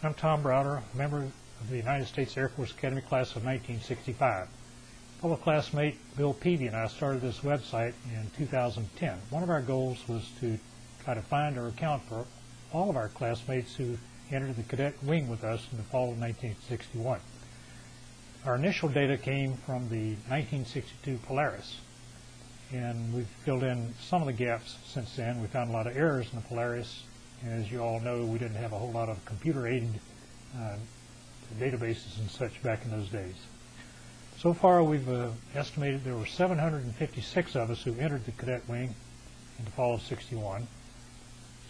I'm Tom Browder, a member of the United States Air Force Academy class of 1965. Fellow classmate Bill Peavy and I started this website in 2010. One of our goals was to try to find or account for all of our classmates who entered the cadet wing with us in the fall of 1961. Our initial data came from the 1962 Polaris, and we've filled in some of the gaps since then. We found a lot of errors in the Polaris. As you all know, we didn't have a whole lot of computer-aided databases and such back in those days. So far, we've estimated there were 756 of us who entered the cadet wing in the fall of '61.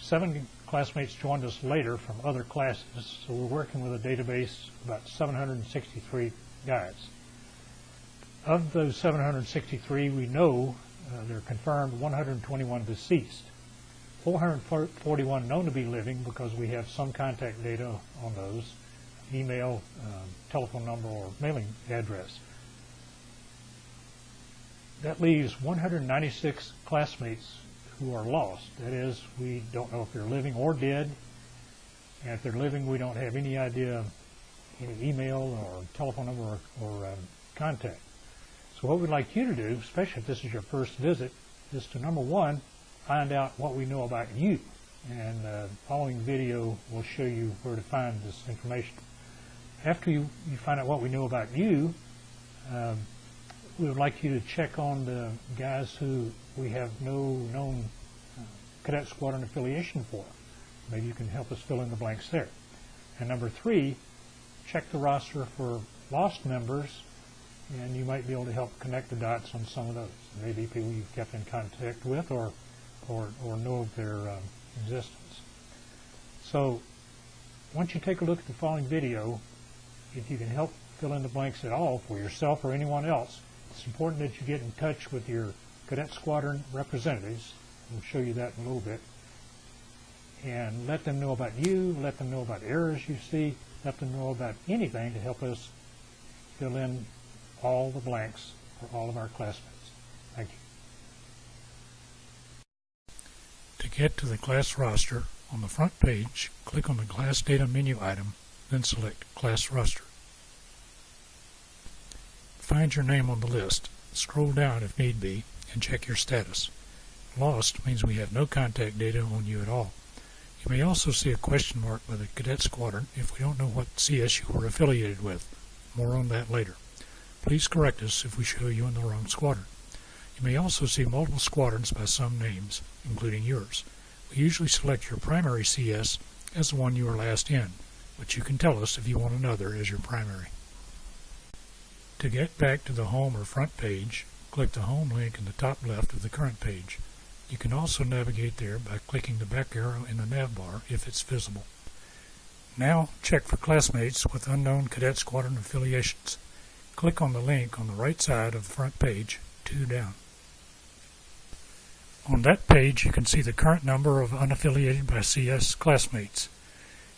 7 classmates joined us later from other classes, so we're working with a database of about 763 guys. Of those 763, we know there are confirmed 121 deceased. 441 known to be living because we have some contact data on those, email, telephone number, or mailing address. That leaves 196 classmates who are lost. That is, we don't know if they're living or dead, and if they're living, we don't have any idea, any email or telephone number or contact. So what we'd like you to do, especially if this is your first visit, is to, number one, find out what we know about you. And the following video will show you where to find this information. After you find out what we know about you, we would like you to check on the guys who we have no known cadet squadron affiliation for. Maybe you can help us fill in the blanks there. And number 3, check the roster for lost members, and you might be able to help connect the dots on some of those. Maybe people you've kept in contact with or know of their existence. So once you take a look at the following video, if you can help fill in the blanks at all for yourself or anyone else, it's important that you get in touch with your cadet squadron representatives. We'll show you that in a little bit. And let them know about you, let them know about errors you see, let them know about anything to help us fill in all the blanks for all of our classmates. Thank you. To get to the class roster, on the front page, click on the Class Data menu item, then select Class Roster. Find your name on the list, scroll down if need be, and check your status. Lost means we have no contact data on you at all. You may also see a question mark by the cadet squadron if we don't know what CS you were affiliated with. More on that later. Please correct us if we show you in the wrong squadron. You may also see multiple squadrons by some names, including yours. We usually select your primary CS as the one you were last in, but you can tell us if you want another as your primary. To get back to the home or front page, click the home link in the top left of the current page. You can also navigate there by clicking the back arrow in the nav bar if it's visible. Now check for classmates with unknown cadet squadron affiliations. Click on the link on the right side of the front page, 2 down. On that page, you can see the current number of unaffiliated by CS classmates.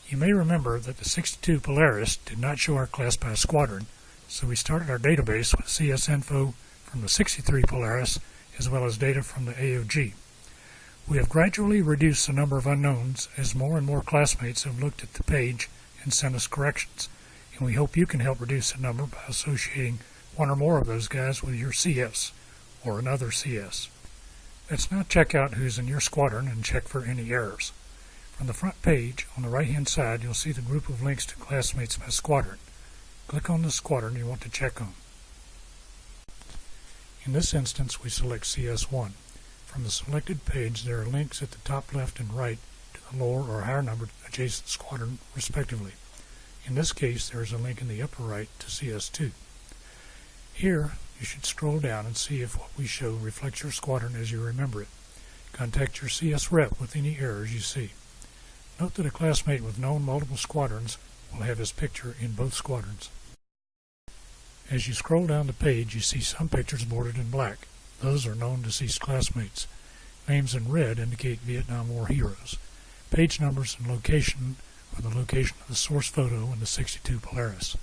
You may remember that the 62 Polaris did not show our class by squadron, so we started our database with CS info from the 63 Polaris as well as data from the AOG. We have gradually reduced the number of unknowns as more and more classmates have looked at the page and sent us corrections, and we hope you can help reduce the number by associating one or more of those guys with your CS or another CS. Let's now check out who's in your squadron and check for any errors. From the front page, on the right-hand side, you'll see the group of links to classmates by squadron. Click on the squadron you want to check on. In this instance, we select CS1. From the selected page, there are links at the top left and right to the lower or higher numbered adjacent squadron, respectively. In this case, there is a link in the upper right to CS2. Here, you should scroll down and see if what we show reflects your squadron as you remember it. Contact your CS rep with any errors you see. Note that a classmate with known multiple squadrons will have his picture in both squadrons. As you scroll down the page, you see some pictures bordered in black. Those are known deceased classmates. Names in red indicate Vietnam War heroes. Page numbers and location are the location of the source photo in the 62 Polaris.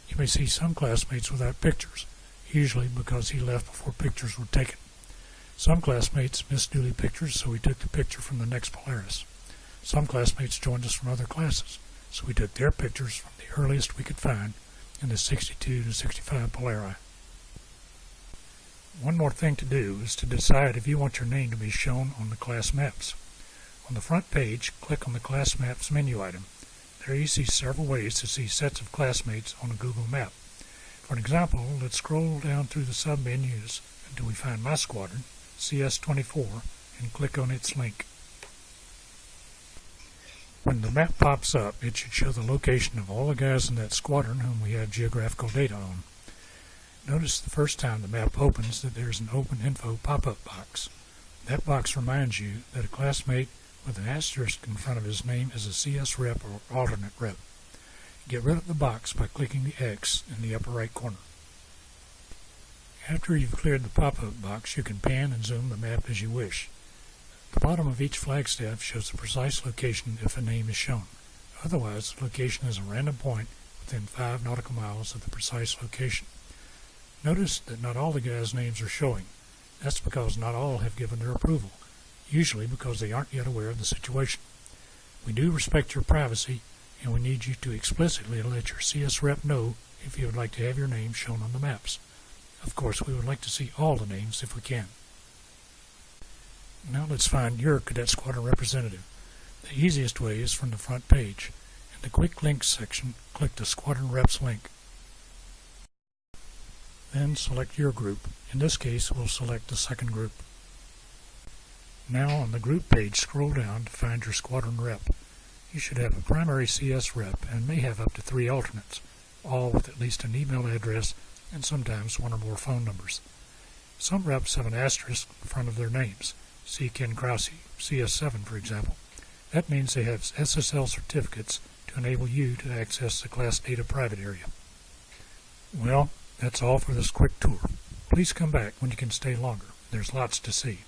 You may see some classmates without pictures, usually because he left before pictures were taken. Some classmates missed duty pictures, so we took the picture from the next Polaris. Some classmates joined us from other classes, so we took their pictures from the earliest we could find in the 62 to 65 Polari. One more thing to do is to decide if you want your name to be shown on the class maps. On the front page, click on the Class Maps menu item. There you see several ways to see sets of classmates on a Google map. For an example, let's scroll down through the sub-menus until we find my squadron, CS24, and click on its link. When the map pops up, it should show the location of all the guys in that squadron whom we have geographical data on. Notice the first time the map opens that there's an Open Info pop-up box. That box reminds you that a classmate with an asterisk in front of his name is a CS rep or alternate rep. Get rid of the box by clicking the X in the upper right corner. After you've cleared the pop-up box, you can pan and zoom the map as you wish. The bottom of each flagstaff shows the precise location if a name is shown. Otherwise, the location is a random point within 5 nautical miles of the precise location. Notice that not all the guys' names are showing. That's because not all have given their approval, usually because they aren't yet aware of the situation. We do respect your privacy, and we need you to explicitly let your CS rep know if you would like to have your name shown on the maps. Of course, we would like to see all the names if we can. Now let's find your Cadet Squadron representative. The easiest way is from the front page. In the Quick Links section, click the Squadron Reps link. Then select your group. In this case, we'll select the second group. Now on the group page, scroll down to find your squadron rep. You should have a primary CS rep and may have up to 3 alternates, all with at least an email address and sometimes 1 or more phone numbers. Some reps have an asterisk in front of their names. See Ken Krause, CS7 for example. That means they have SSL certificates to enable you to access the class data private area. Well, that's all for this quick tour. Please come back when you can stay longer. There's lots to see.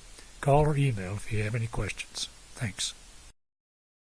Call or email if you have any questions. Thanks.